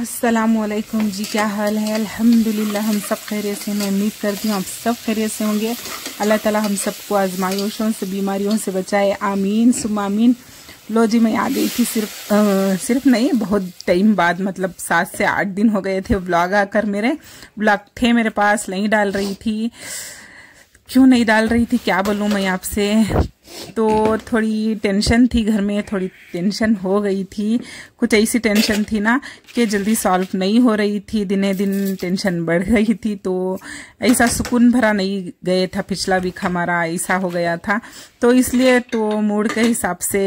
अस्सलामुअलैकुम जी, क्या हाल है। अल्हम्दुलिल्लाह हम सब खैरियत से। मैं उम्मीद करती हूँ आप सब खैरियत से होंगे। अल्लाह ताला हम सबको आजमाइशों से, बीमारियों से बचाए, आमीन सुम्मा आमीन। लो जी, मैं आ गई थी सिर्फ नहीं, बहुत टाइम बाद, मतलब 7 से 8 दिन हो गए थे व्लॉग आकर। मेरे व्लॉग थे मेरे पास, नहीं डाल रही थी। क्यों नहीं डाल रही थी क्या बोलूँ मैं आपसे। तो थोड़ी टेंशन थी घर में, थोड़ी टेंशन हो गई थी। कुछ ऐसी टेंशन थी ना कि जल्दी सॉल्व नहीं हो रही थी, दिने दिन टेंशन बढ़ रही थी। तो ऐसा सुकून भरा नहीं गए था पिछला वीक हमारा, ऐसा हो गया था। तो इसलिए तो मूड के हिसाब से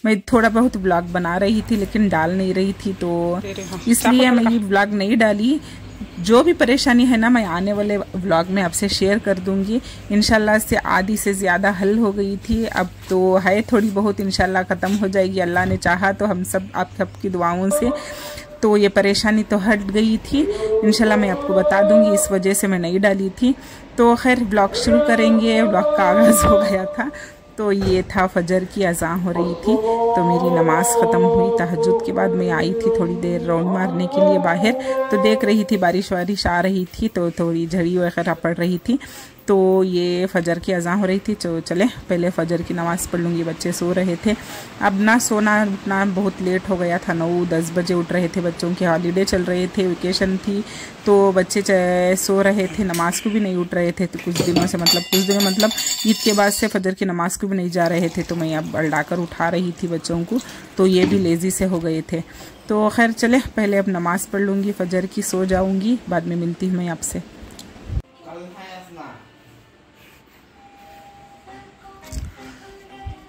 मैं थोड़ा बहुत ब्लॉग बना रही थी लेकिन डाल नहीं रही थी। तो इसलिए मैं ये ब्लॉग नहीं डाली। जो भी परेशानी है ना, मैं आने वाले व्लॉग में आपसे शेयर कर दूंगी। इंशाल्लाह से आधी से ज़्यादा हल हो गई थी, अब तो है थोड़ी बहुत, इंशाल्लाह ख़त्म हो जाएगी। अल्लाह ने चाहा तो हम सब आप सबकी दुआओं से तो ये परेशानी तो हट गई थी। इंशाल्लाह मैं आपको बता दूंगी, इस वजह से मैं नहीं डाली थी। तो खैर ब्लॉग शुरू करेंगे। ब्लॉग का आगाज़ हो गया था। तो ये था, फजर की अज़ान हो रही थी तो मेरी नमाज ख़त्म हुई। तहज्जुद के बाद मैं आई थी थोड़ी देर राउंड मारने के लिए बाहर। तो देख रही थी बारिश वारिश आ रही थी, तो थोड़ी झड़ी वगैरह पड़ रही थी। तो ये फजर की अज़ान हो रही थी। तो चले पहले फ़जर की नमाज़ पढ़ लूँगी। बच्चे सो रहे थे, अब ना सोना उठना बहुत लेट हो गया था। 9-10 बजे उठ रहे थे। बच्चों के हॉलीडे चल रहे थे, वेकेशन थी, तो बच्चे सो रहे थे। नमाज को भी नहीं उठ रहे थे तो कुछ दिनों से, मतलब ईद के बाद से फजर की नमाज़ को भी नहीं जा रहे थे। तो मैं अब अल्लाकर उठा रही थी बच्चों को, तो ये भी लेज़ी से हो गए थे। तो खैर चले पहले अब नमाज़ पढ़ लूँगी फजर की, सो जाऊँगी, बाद में मिलती हूँ मैं आपसे।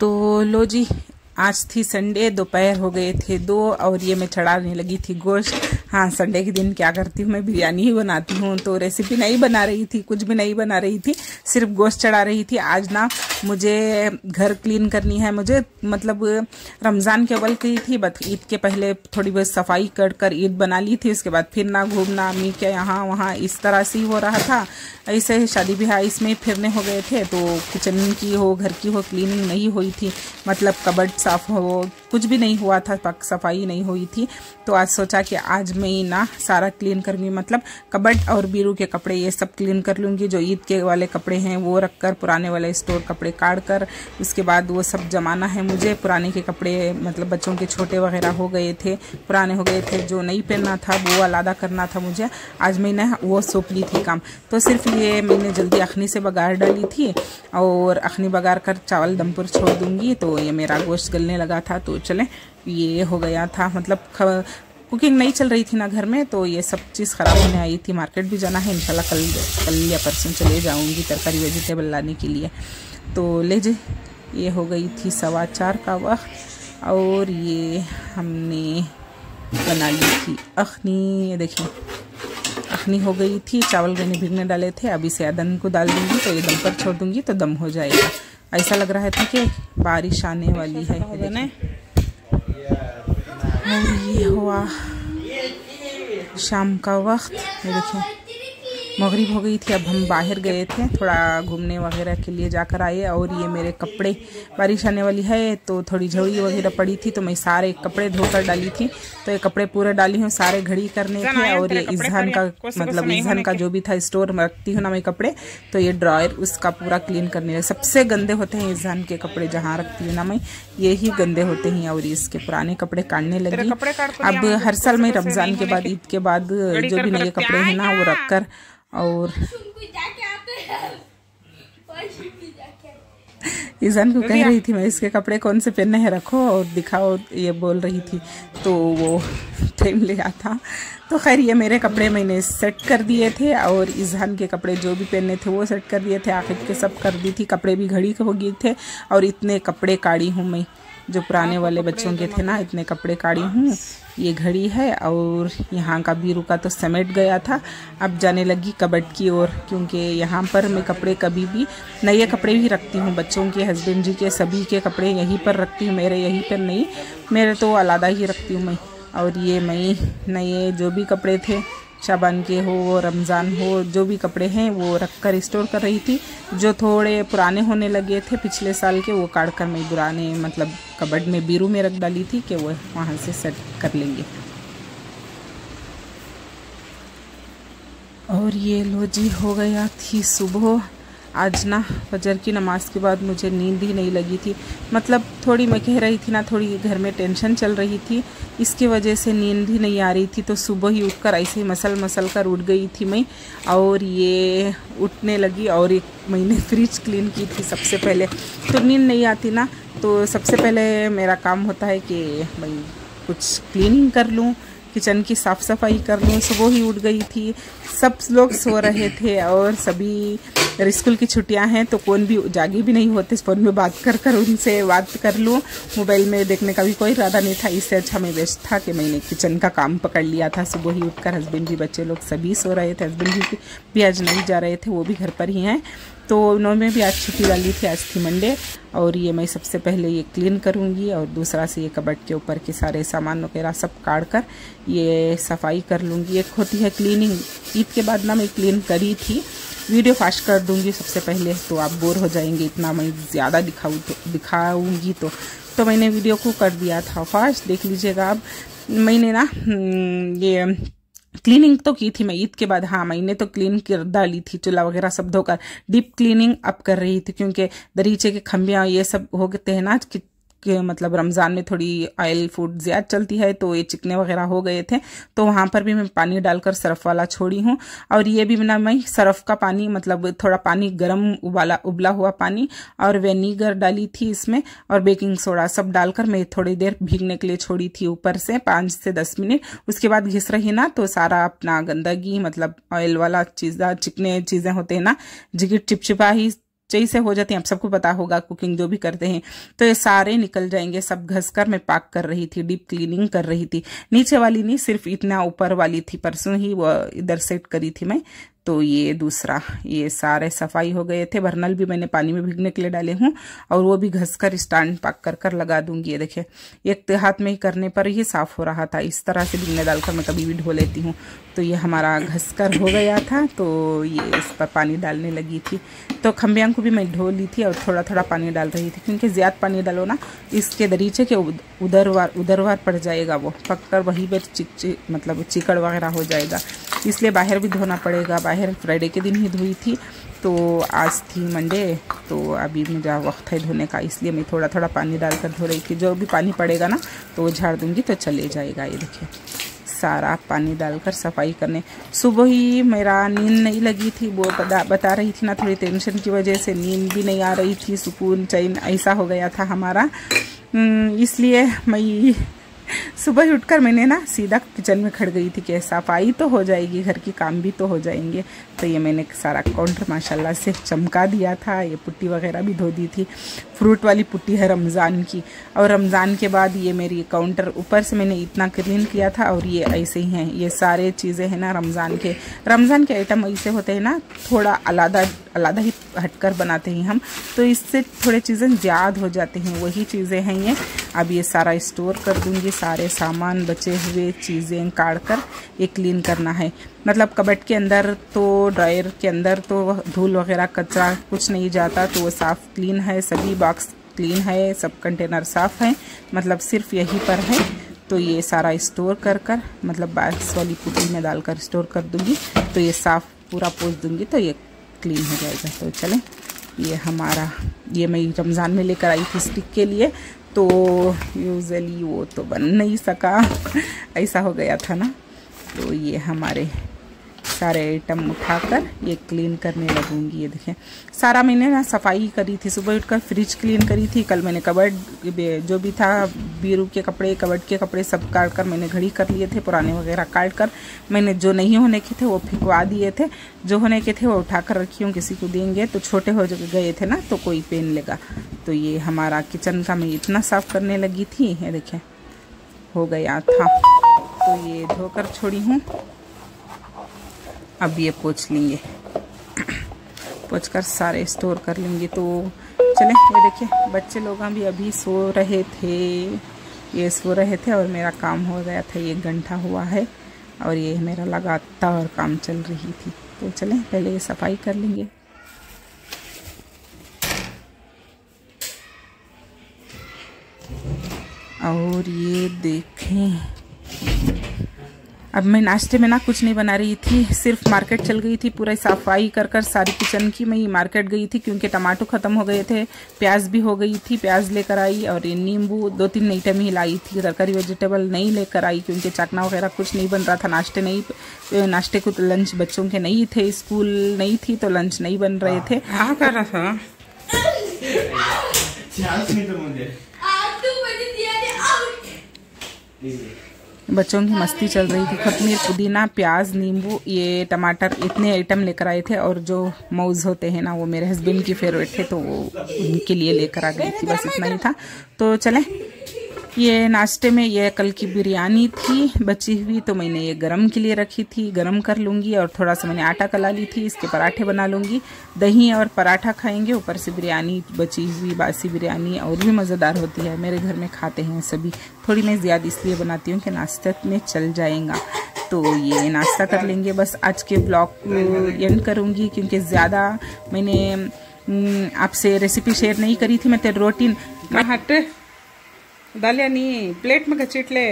तो लो जी, आज थी संडे, दोपहर हो गए थे 2 और ये मैं चढ़ाने लगी थी गोश्त। हाँ, संडे के दिन क्या करती हूँ मैं, बिरयानी ही बनाती हूँ। तो रेसिपी नहीं बना रही थी, कुछ भी नहीं बना रही थी, सिर्फ गोश्त चढ़ा रही थी। आज ना मुझे घर क्लीन करनी है। मुझे मतलब रमज़ान के अव्वल की थी, बट ईद के पहले थोड़ी बहुत सफाई कर ईद बना ली थी। उसके बाद फिर ना घूमना अम्मी के यहाँ वहाँ, इस तरह से ही हो रहा था। ऐसे शादी ब्याह इसमें फिरने हो गए थे। तो किचन की हो, घर की हो, क्लीनिंग नहीं हुई थी, मतलब कबर्ड साफ हो, कुछ भी नहीं हुआ था, सफाई नहीं हुई थी। तो आज सोचा कि आज मैं ना सारा क्लीन करूँगी, मतलब कबर्ड और बीरू के कपड़े ये सब क्लीन कर लूँगी। जो ईद के वाले कपड़े हैं वो रख कर, पुराने वाले स्टोर कपड़े काट कर, उसके बाद वो सब जमाना है मुझे। पुराने के कपड़े मतलब बच्चों के छोटे वगैरह हो गए थे, पुराने हो गए थे, जो नहीं पहनना था वो अलग करना था मुझे। आज मैंने वो सौंप ली थी काम। तो सिर्फ ये मैंने जल्दी अखनी से बघार डाली थी और अखनी बघार कर चावल दम पर छोड़ दूँगी। तो ये मेरा गोश्त गलने लगा था। तो चले ये हो गया था, मतलब कुकिंग नहीं चल रही थी ना घर में, तो ये सब चीज़ ख़राब होने आई थी। मार्केट भी जाना है इंशाल्लाह, कल या परसों चले जाऊंगी तरकारी वेजिटेबल लाने के लिए। तो ले जे, ये हो गई थी 4:15 का वक्त और ये हमने बना ली थी अखनी। ये देखिए अखनी हो गई थी, चावल मैंने भिगने डाले थे, अभी से अदन को डाल दूंगी। तो ये दम पर छोड़ दूंगी तो दम हो जाएगा। ऐसा लग रहा था कि बारिश आने वाली है। और ये हुआ शाम का वक्त, ये देखिए मगरिब हो गई थी। अब हम बाहर गए थे थोड़ा घूमने वगैरह के लिए, जाकर आए। और ये मेरे कपड़े, बारिश आने वाली है तो थोड़ी झड़ी वगैरह पड़ी थी, तो मैं सारे कपड़े धोकर डाली थी। तो ये कपड़े पूरे डाली हूँ, सारे घड़ी करने थे। और ये इज़हान का, मतलब इज़हान का जो भी था स्टोर में रखती हूँ ना मैं कपड़े, तो ये ड्रॉयर उसका पूरा क्लीन करने। सबसे गंदे होते हैं इज़हान के कपड़े, जहाँ रखती हूँ ना मैं, ये ही गंदे होते हैं। और इसके पुराने कपड़े काटने लगी। अब हर साल मैं रमज़ान के बाद, ईद के बाद जो भी नए कपड़े हैं ना वो रख कर, और ईज़ान को कह रही थी मैं, इसके कपड़े कौन से पहनने हैं रखो और दिखाओ, ये बोल रही थी। तो वो टाइम लिया था। तो खैर ये मेरे कपड़े मैंने सेट कर दिए थे और ईज़ान के कपड़े जो भी पहनने थे वो सेट कर दिए थे। आखिर के सब कर दी थी, कपड़े भी घड़ी हो गए थे। और इतने कपड़े काढ़ी हूँ मैं, जो पुराने वाले बच्चों के थे ना, इतने कपड़े काढ़ी हूँ। ये घड़ी है और यहाँ का बीरू का तो समेट गया था। अब जाने लगी कबर्ड की ओर, क्योंकि यहाँ पर मैं कपड़े कभी भी नए कपड़े भी रखती हूँ, बच्चों के, हस्बैंड जी के, सभी के कपड़े यहीं पर रखती हूँ। मेरे यहीं पर नहीं, मेरे तो अलग ही रखती हूँ मैं। और ये मैं नए जो भी कपड़े थे, शाबान के हो, रमज़ान हो, जो भी कपड़े हैं वो रख कर स्टोर कर रही थी। जो थोड़े पुराने होने लगे थे पिछले साल के, वो काट कर मैं पुराने मतलब कबर्ड में, बीरू में रख डाली थी कि वो वहाँ से सेट कर लेंगे। और ये लो जी हो गया थी सुबह। आज ना फजर की नमाज़ के बाद मुझे नींद ही नहीं लगी थी, मतलब थोड़ी मैं कह रही थी ना, थोड़ी घर में टेंशन चल रही थी, इसकी वजह से नींद ही नहीं आ रही थी। तो सुबह ही उठकर ऐसे ही मसल कर उठ गई थी मैं, और ये उठने लगी और एक मैंने फ्रिज क्लीन की थी सबसे पहले। तो नींद नहीं आती ना, तो सबसे पहले मेरा काम होता है कि मैं कुछ क्लीनिंग कर लूँ, किचन की साफ़ सफाई कर लूँ। सुबह ही उठ गई थी, सब लोग सो रहे थे और सभी स्कूल की छुट्टियां हैं, तो कौन भी जागे भी नहीं होते। फ़ोन में बात कर उनसे बात कर लूँ, मोबाइल में देखने का भी कोई इरादा नहीं था। इससे अच्छा मैं व्यस्त था कि मैंने किचन का काम पकड़ लिया था। सुबह ही उठकर हस्बैंड भी, बच्चे लोग सभी सो रहे थे। हस्बैंड भी आज नहीं जा रहे थे, वो भी घर पर ही हैं। तो उन्होंने भी आज छुट्टी डाली थी, आज थी मंडे। और ये मैं सबसे पहले ये क्लीन करूँगी, और दूसरा से ये कबर्ड के ऊपर के सारे सामान वगैरह सब काट कर ये सफाई कर लूँगी। एक होती है क्लीनिंग, ईद के बाद ना मैं क्लीन करी थी, वीडियो फास्ट कर दूंगी सबसे पहले, तो आप बोर हो जाएंगे इतना मैं ज़्यादा दिखाऊंगी। तो मैंने वीडियो को कर दिया था फास्ट, देख लीजिएगा आप। मैंने ना ये क्लीनिंग तो की थी मैं ईद के बाद। हाँ, मैंने तो क्लीन कर डाली थी, चूल्हा वगैरह सब धोकर। डीप क्लीनिंग अब कर रही थी, क्योंकि दरीचे के खम्बियाँ ये सब हो गए हैं ना, कि मतलब रमज़ान में थोड़ी ऑयल फूड ज़्यादा चलती है, तो ये चिकने वगैरह हो गए थे। तो वहाँ पर भी मैं पानी डालकर सरफ वाला छोड़ी हूँ। और ये भी ना मैं सरफ का पानी, मतलब थोड़ा पानी गर्म उबला हुआ पानी और विनेगर डाली थी इसमें, और बेकिंग सोडा सब डालकर मैं थोड़ी देर भीगने के लिए छोड़ी थी ऊपर से 5 से 10 मिनट। उसके बाद घिस रही ना, तो सारा अपना गंदगी, मतलब ऑयल वाला चिकने चीज़ें होते हैं ना, जिगट चिपचिपा ही जैसे हो जाती हैं, आप सबको पता होगा कुकिंग जो भी करते हैं, तो ये सारे निकल जाएंगे। सब घसकर मैं पाक कर रही थी, डीप क्लीनिंग कर रही थी। नीचे वाली नहीं, सिर्फ इतना ऊपर वाली थी, परसों ही वो इधर सेट करी थी मैं। तो ये दूसरा, ये सारे सफाई हो गए थे। बर्नल भी मैंने पानी में भीगने के लिए डाले हूँ, और वो भी घसकर स्टैंड पाक कर लगा दूंगी। ये देखिए, एक हाथ में ही करने पर ही साफ हो रहा था। इस तरह से भीगने डालकर मैं कभी भी धो लेती हूँ। तो ये हमारा घसकर हो गया था, तो ये इस पर पानी डालने लगी थी। तो खम्बियाँ को भी मैं धो ली थी और थोड़ा थोड़ा पानी डाल रही थी, क्योंकि ज़्यादा पानी डालो ना, इसके दरीचे के उधरवार पड़ जाएगा, वो पककर वहीं पर मतलब चिकड़ वगैरह हो जाएगा। इसलिए बाहर भी धोना पड़ेगा। बाहर फ्राइडे के दिन ही धोई थी, तो आज थी मंडे, तो अभी मुझे वक्त है धोने का, इसलिए मैं थोड़ा थोड़ा पानी डालकर धो रही थी। जो भी पानी पड़ेगा ना, तो वो झाड़ दूंगी तो चले जाएगा। ये देखिए, सारा पानी डालकर सफाई करने। सुबह ही मेरा नींद नहीं लगी थी, वो बता रही थी ना, थोड़ी टेंशन की वजह से नींद भी नहीं आ रही थी, सुकून चैन ऐसा हो गया था हमारा। इसलिए मैं सुबह ही उठकर मैंने ना सीधा किचन में खड़ गई थी कि सफाई तो हो जाएगी, घर की काम भी तो हो जाएंगे। तो ये मैंने सारा काउंटर माशाल्लाह से चमका दिया था। ये पुट्टी वगैरह भी धो दी थी, फ्रूट वाली पुट्टी है रमज़ान की। और रमज़ान के बाद ये मेरी काउंटर ऊपर से मैंने इतना क्लीन किया था, और ये ऐसे ही हैं, ये सारे चीज़ें हैं ना रमज़ान के आइटम ऐसे होते हैं ना, थोड़ा अलग ही हटकर बनाते हैं हम, तो इससे थोड़े चीज़ें ज़्यादा हो जाते हैं। वही चीज़ें हैं ये। अब ये सारा स्टोर कर दूंगी, सारे सामान बचे हुए चीज़ें काट कर ये क्लीन करना है। मतलब कबर्ड के अंदर तो, ड्रायर के अंदर तो धूल वगैरह कचरा कुछ नहीं जाता, तो वो साफ़ क्लीन है, सभी बॉक्स क्लीन है, सब कंटेनर साफ़ है, मतलब सिर्फ यहीं पर है। तो ये सारा स्टोर कर मतलब बॉक्स वाली पुट्टी में डालकर स्टोर कर दूंगी, तो ये साफ़ पूरा पोंछ दूंगी, तो ये क्लीन हो जाएगा। तो चलें, ये हमारा, ये मैं रमज़ान में लेकर आई थी स्टिक के लिए, तो यूजुअली वो तो बन नहीं सका, ऐसा हो गया था ना। तो ये हमारे सारे आइटम उठाकर ये क्लीन करने लगूंगी। ये देखें, सारा मैंने ना सफाई करी थी, सुबह उठकर फ्रिज क्लीन करी थी। कल मैंने कबर्ड जो भी था, बीरू के कपड़े, कबर्ड के कपड़े सब काट कर मैंने घड़ी कर लिए थे, पुराने वगैरह काट कर मैंने जो नहीं होने के थे वो फिकवा दिए थे, जो होने के थे वो उठाकर रखी हूँ, किसी को देंगे तो छोटे हो गए थे ना, तो कोई पहन लेगा। तो ये हमारा किचन का मैं इतना साफ करने लगी थी, ये देखें हो गया था। तो ये धोकर छोड़ी हूँ, अब ये पोंछ लेंगे, पोंछ कर सारे स्टोर कर लेंगे। तो चलें, ये देखिए बच्चे लोग भी अभी सो रहे थे, और मेरा काम हो गया था, 1 घंटा हुआ है, और ये मेरा लगातार काम चल रही थी। तो चलें पहले ये सफाई कर लेंगे। और ये देखें, अब मैं नाश्ते में ना कुछ नहीं बना रही थी, सिर्फ मार्केट चल गई थी, पूरा सफाई कर कर सारी किचन की मैं मार्केट गई थी क्योंकि टमाटो ख़त्म हो गए थे, प्याज भी हो गई थी, प्याज लेकर आई और ये नींबू 2-3 आइटम ही लाई थी। तरकारी वेजिटेबल नहीं लेकर आई क्योंकि चकना वगैरह कुछ नहीं बन रहा था। नाश्ते को तो लंच बच्चों के नहीं थे, स्कूल नहीं थी तो लंच नहीं बन रहे थे। हाँ कर रहा था। बच्चों की मस्ती चल रही थी। कोथिमीर, पुदीना, प्याज, नींबू, ये टमाटर, इतने आइटम लेकर आए थे और जो मौज होते हैं ना वो मेरे हस्बैंड की फेवरेट थे तो वो उनके लिए लेकर आ गई थी। बस इतना ही था। तो चले, ये नाश्ते में ये कल की बिरयानी थी बची हुई तो मैंने ये गरम के लिए रखी थी, गरम कर लूँगी और थोड़ा सा मैंने आटा कला ली थी, इसके पराठे बना लूँगी। दही और पराठा खाएंगे, ऊपर से बिरयानी बची हुई, बासी बिरयानी और भी मज़ेदार होती है, मेरे घर में खाते हैं सभी। थोड़ी मैं ज़्यादा इसलिए बनाती हूँ कि नाश्ते में चल जाएगा। तो ये नाश्ता कर लेंगे। बस आज के ब्लॉग को एंड करूँगी क्योंकि ज़्यादा मैंने आपसे रेसिपी शेयर नहीं करी थी। मैं तेरे रोटी हट डालिया नहीं, प्लेट में घसीट ले।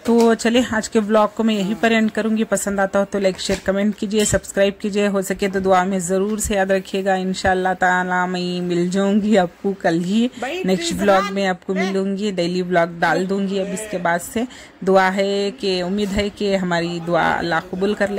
तो चलिए, आज के ब्लॉग को मैं यहीं पर एंड करूंगी। पसंद आता हो तो लाइक, शेयर, कमेंट कीजिए, सब्सक्राइब कीजिए, हो सके तो दुआ में ज़रूर से याद रखिएगा। इंशाल्लाह ताला मैं मिल जाऊंगी आपको कल ही, नेक्स्ट ब्लॉग में आपको मिलूंगी, डेली ब्लॉग डाल दूंगी अब इसके बाद से। दुआ है कि, उम्मीद है कि हमारी दुआ अल्लाह कबूल कर ले।